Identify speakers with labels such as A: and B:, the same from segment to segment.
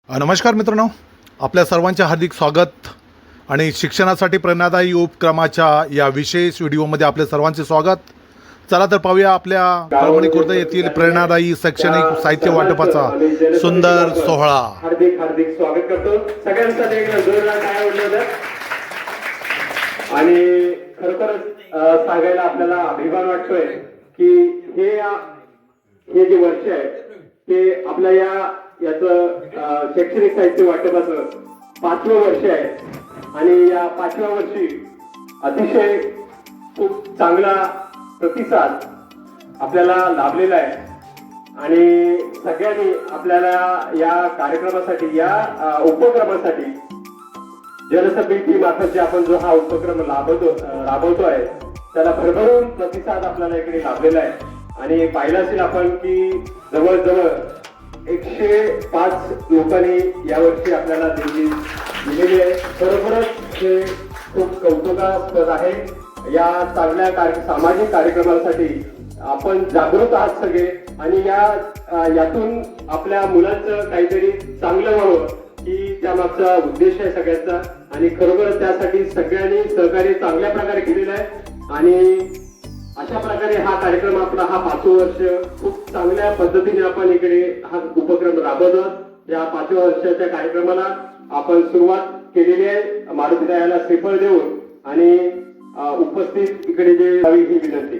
A: नमस्कार मित्रांनो, आपल्या सर्वांचे हार्दिक स्वागत आणि शिक्षणासाठी प्रेरणादायी उपक्रमाच्या या विशेष व्हिडिओमध्ये आपले सर्वांचे स्वागत। चला तर पाहूया आपल्या परभणी खुर्द येथील प्रेरणादायी शैक्षणिक साहित्य वाटपाचा सुंदर सोहळा।
B: हार्दिक हार्दिक स्वागत करतो सगळ्यांचा एकदा जोरदार टाळ्या वाजवून। आणि खरोखरच सांगायला आपल्याला अभिमान वाटतोय की हे जे वर्ष आहे ते आपल्या याचं शैक्षणिक साहित्य वाटपाचं 5वं वर्ष आहे आणि या 5व्या वर्षी अतिशय खूप चांगला प्रतिसाद आपल्याला लाभलेला आहे आणि सगळ्यांनी आपल्याला या कार्यक्रमासाठी या उपक्रमासाठी जनसमिती मार्फत जे आपण जो हा उपक्रम राबवतोय त्याला भरभरून प्रतिसाद आपल्याला इकडे लाभलेला आहे। आणि पाहिलं असेल आपण की जवळजवळ 105 लोकांनी यावर्षी आपल्याला देणगी दिलेली आहे। खरोखरच हे खूप कौतुकास्पद आहे। या चांगल्या सामाजिक कार्यक्रमासाठी आपण जागृत आहात सगळे आणि यातून आपल्या मुलांचं काहीतरी चांगलं व्हावं ही त्यामागचा उद्देश आहे सगळ्यांचा। आणि खरोखर त्यासाठी सगळ्यांनी सहकार्य चांगल्या प्रकारे केलेलं आहे आणि अशा प्रकारे हा कार्यक्रम आपला हा 5वं वर्ष खूप चांगल्या पद्धतीने आपण इकडे हा उपक्रम राबवतो। या 5व्या वर्षाच्या कार्यक्रमाला आपण सुरुवात केलेली आहे मारुतीदायाला श्रीफळ देऊन आणि उपस्थित इकडे जे ही विनंती।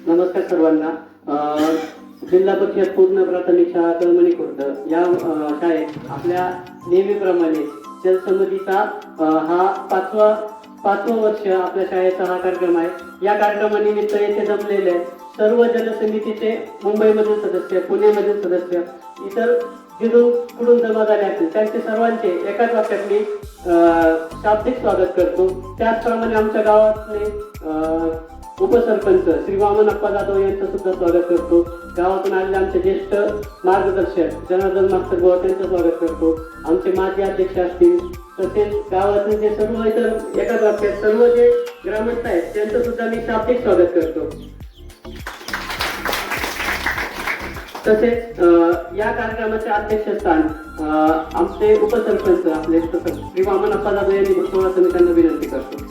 C: नमस्कार सर्वांना। जिल्हा परिषद पूर्ण प्राथमिक शाळा परभणी खुर्द या शाळेत आपल्या नेहमीप्रमाणे जलसमितीचा हा पाचवं वर्ष आपल्या शाळेचा हा कार्यक्रम आहे। या कार्यक्रमानिमित्त येथे जमलेले सर्व जलसमितीचे मुंबईमधील सदस्य, पुणेमधील सदस्य, इतर जिथून कुठून जमा झाले असतील त्यांचे सर्वांचे एकाच वाक्यात मी शाब्दिक स्वागत करतो। त्याचप्रमाणे आमच्या गावातले उपसरपंच श्री वामन अप्पा जाधव यांचं सुद्धा स्वागत करतो। गावातून आलेले आमचे ज्येष्ठ मार्गदर्शक जनार्दन मास्तर बुवा त्यांचं स्वागत करतो। आमचे माजी अध्यक्ष असतील तसेच गावातील जे सर्व इतर एकाच वाक्यात सर्व जे ग्रामस्थ आहेत त्यांचं सुद्धा मी शाब्दिक स्वागत करतो। तसेच या कार्यक्रमाचे अध्यक्षस्थान आमचे उपसरपंच आपले श्री वामन अप्पा जाधव यांनी भूतपूर्व समित्यांना विनंती करतो।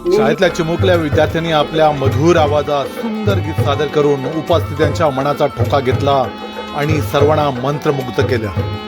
A: शाळेतल्या चिमुकल्या विद्यार्थ्यांनी आपल्या मधुर आवाजात सुंदर गीत सादर करून उपस्थितांच्या मनाचा ठोका घेतला आणि सर्वांना मंत्रमुग्ध केलं।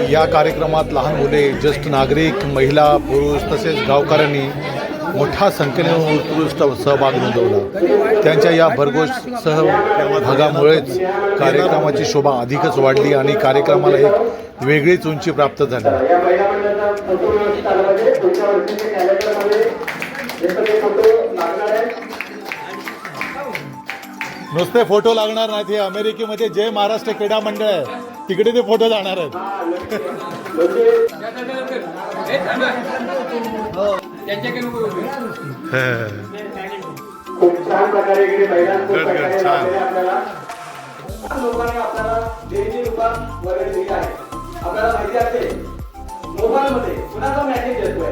A: या कार्यक्रमात लहान मुले, ज्येष्ठ नागरिक, महिला, पुरुष तसेच गावकऱ्यांनी मोठ्या संख्येने उत्कृष्ट सहभाग नोंदवला। त्यांच्या या भरघोस सहभागामुळेच कार्यक्रमाची शोभा अधिकच वाढली आणि कार्यक्रमाला एक वेगळीच उंची प्राप्त झाली। नुसते फोटो लागणार नाहीत, हे अमेरिकेमध्ये जय महाराष्ट्र क्रीडा मंडळ आहे तिकडे ते फोटो जाणार आहेत।
B: खूप छान प्रकारे इकडे आपल्याला देणगी रूपात वगैरे दिली आहे। आपल्याला माहिती असेल मोबाईलमध्ये कुणाचा मेसेज येतोय,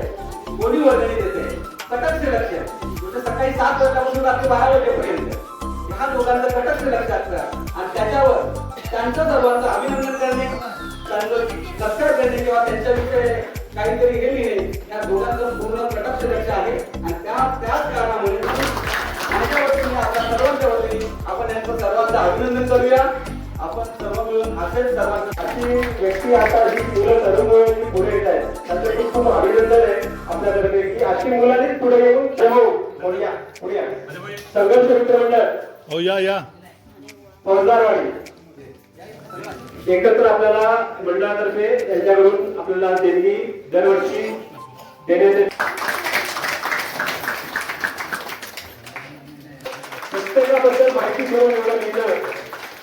B: कोणी वर्गणी देते, कटकचे लक्ष सकाळी 7 वाजल्यापासून रात्री 12 वाजेपर्यंत ह्या दोघांचं कटकचे लक्ष असतं आणि त्याच्यावर त्यांचं सर्वांचं अभिनंदन करणे, सबस्क्राईब करणे किंवा त्यांच्याविषयी काहीतरी हे लिहिणे या दोघांचं पूर्ण कटक्ष लक्ष आहे। आणि त्याच कारणामुळे माझ्या वतीने आपल्या सर्वांच्या वतीने आपण यांचं सर्वांचं अभिनंदन करूया। आपण सर्व मिळून असेच सर्वांचं अशी व्यक्ती आता जी मुलं तरुण मुलं पुढे येत आहेत त्यांचं खूप अभिनंदन आहे आपल्याकडे की अशी मुलांनीच पुढे येऊन पुढे संघर्ष मित्र मंडळ
A: या
B: फौजदारवाडी एकत्र आपल्याला मंडळातर्फे त्यांच्याकडून आपल्याला देणगी दरवर्षी देण्यात माहिती करून एवढं लिहिलं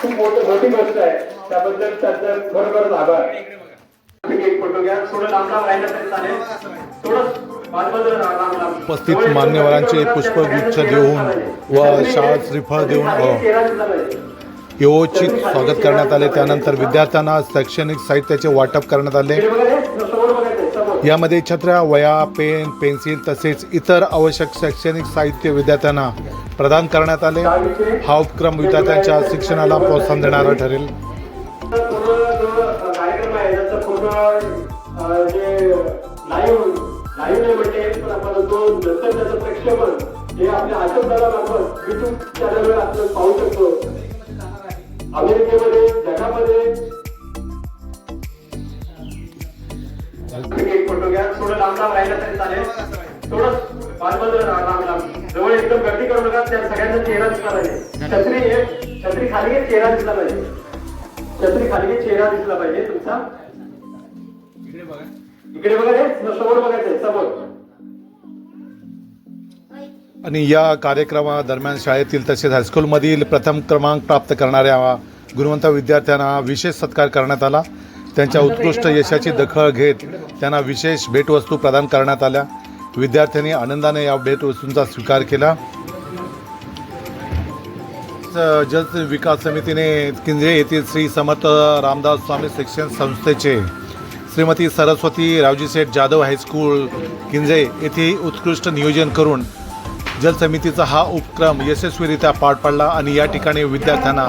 B: खूप मोठी गोष्ट आहे. त्याबद्दल त्यांचं खरोखरच आभार. एक फोटो घ्या. थोडं लांब लांब राहिलं तरी चालेल. थोडं बाजूला लांब लांब.
A: उपस्थित मान्यवरांचे पुष्पगुच्छ देऊन व शाल श्रीफळ देऊन यवोचित स्वागत करण्यात आले. त्यानंतर विद्यार्थ्यांना शैक्षणिक साहित्याचे वाटप करण्यात आले. यामध्ये छत्र्या, वह्या, पेन, पेन्सिल तसेच इतर आवश्यक शैक्षणिक साहित्य विद्यार्थ्यांना प्रदान करण्यात आले. हा उपक्रम विद्यार्थ्यांच्या शिक्षणाला प्रोत्साहन देणारा ठरेल.
B: कार्यक्रम आहे त्याचा फोटो जे लाईव्ह म्हणजे आपण तो नंतर त्याचं प्रक्षेपण हे आपल्या आचरणामार्फत युट्यूब चॅनलवर आपण पाहू शकतो. अमेरिकेमध्ये जगामध्ये एक फोटो घ्या. थोडं लांब लांब राहिलं तरी चालेल. थोडं बाजूला लांब लांब. जवळ एकदम गर्दी करू नका. त्या सगळ्यांचा चेहरा दिसला पाहिजे. छत्री खाली घे, चेहरा दिसला पाहिजे. छत्री खाली घे, चेहरा दिसला पाहिजे तुमचा. इकडे बघा रे, समोर बघायचंय समोर.
A: आणि या कार्यक्रमादरम्यान शाळेतील तसेच हायस्कूलमधील प्रथम क्रमांक प्राप्त करणाऱ्या गुणवंत विद्यार्थ्यांना विशेष सत्कार करण्यात आला. त्यांच्या उत्कृष्ट यशाची दखल घेत त्यांना विशेष भेटवस्तू प्रदान करण्यात आल्या. विद्यार्थ्यांनी आनंदाने या भेटवस्तूंचा स्वीकार केला. जल विकास समितीने किंजळे येथील श्री समर्थ रामदास स्वामी शिक्षण संस्थेचे श्रीमती सरस्वती रावजी सेठ जाधव हायस्कूल किंजळे येथे उत्कृष्ट नियोजन करून जल समितीचा हा उपक्रम यशस्वीरित्या पार पाडला. आणि या ठिकाणी विद्यार्थ्यांना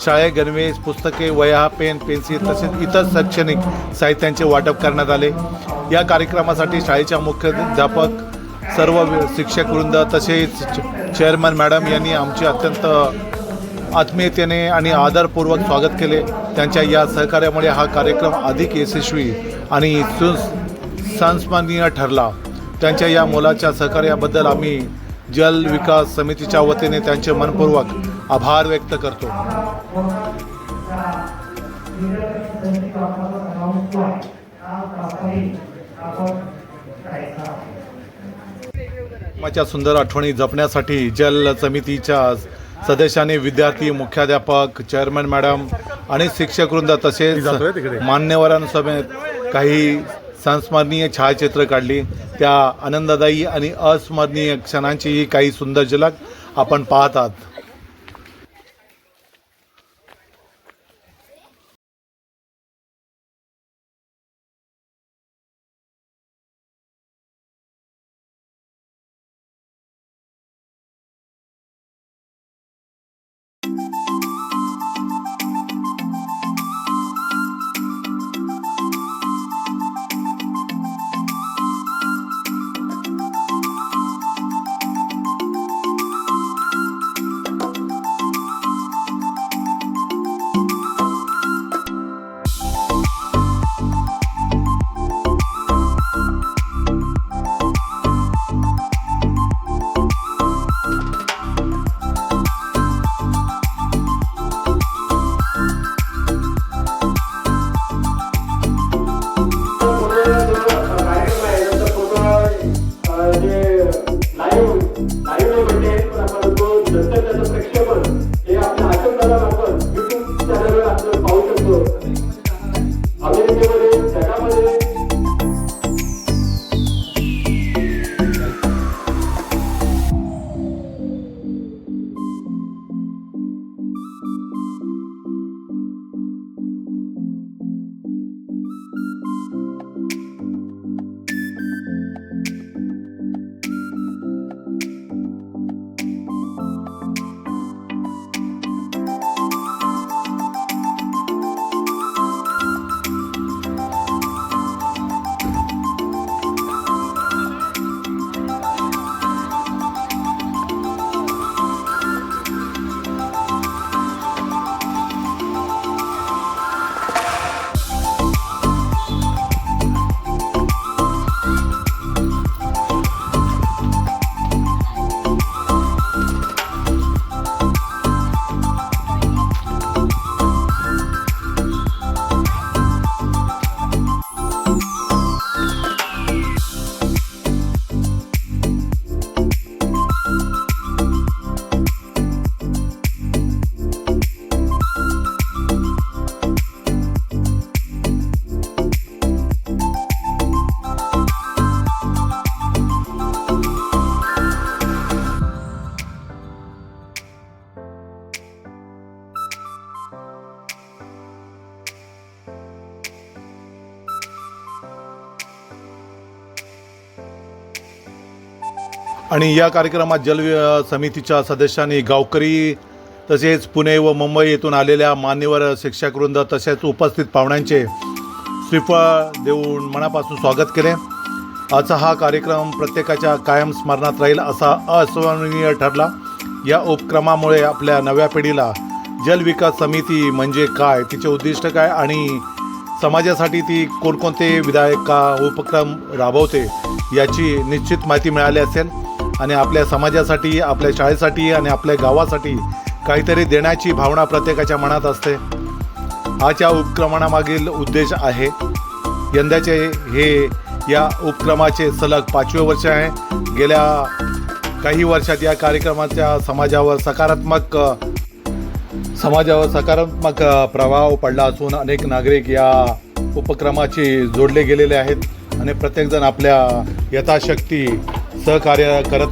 A: शाळेत गणवेश, पुस्तके, वह्या, पेन, पेन्सिल तसेच इतर शैक्षणिक साहित्यांचे वाटप करण्यात आले. या कार्यक्रमासाठी शाळेच्या मुख्याध्यापक, सर्व शिक्षकवृंद तसेच चेअरमन मॅडम यांनी आमचे अत्यंत आत्मीयतेने आणि आदरपूर्वक स्वागत केले. त्यांच्या या सहकार्यामुळे हा कार्यक्रम अधिक यशस्वी आणि संस्मरणीय ठरला. त्यांच्या या मोलाच्या सहकार्याबद्दल आम्ही जल विकास समितीच्या वतीने त्यांचे मनपूर्वक आभार व्यक्त करतो. च्या सुंदर आठवणी जपण्यासाठी जल समितीच्या सदस्यांनी विद्यार्थी, मुख्याध्यापक, चेअरमन मॅडम आणि शिक्षकवृंद तसेच मान्यवरांसमेत काही संस्मरणीय छायाचित्र काढली. त्या आनंददायी आणि अस्मरणीय क्षणांची ही काही सुंदर झलक आपण पाहत आहात. आणि या कार्यक्रमात जल समितीच्या सदस्यांनी गावकरी तसेच पुणे व मुंबई येथून आलेल्या मान्यवर शिक्षकवृंद तसेच उपस्थित पाहुण्यांचे श्रीफळ देऊन मनापासून स्वागत केले. आजचा हा कार्यक्रम प्रत्येकाच्या कायम स्मरणात राहील असा अविस्मरणीय ठरला. या उपक्रमामुळे आपल्या नव्या पिढीला जल विकास समिती म्हणजे काय, तिचे उद्दिष्ट काय आणि समाजासाठी ती कोणकोणते विधायक उपक्रम राबवते याची निश्चित माहिती मिळाली असेल आणि आपल्या समाजासाठी, आपल्या शाळेसाठी आणि आपल्या गावासाठी काहीतरी देण्याची भावना प्रत्येकाच्या मनात असते. आजच्या उपक्रमामागील उद्देश आहे. यंदाचे हे या उपक्रमाचे सलग 5वे वर्ष आहे. गेल्या काही वर्षात या कार्यक्रमाच्या समाजावर सकारात्मक प्रभाव पडला असून अनेक नागरिक या उपक्रमाशी जोडले गेलेले आहेत आणि प्रत्येकजण आपल्या यथाशक्ती सहकार्य करत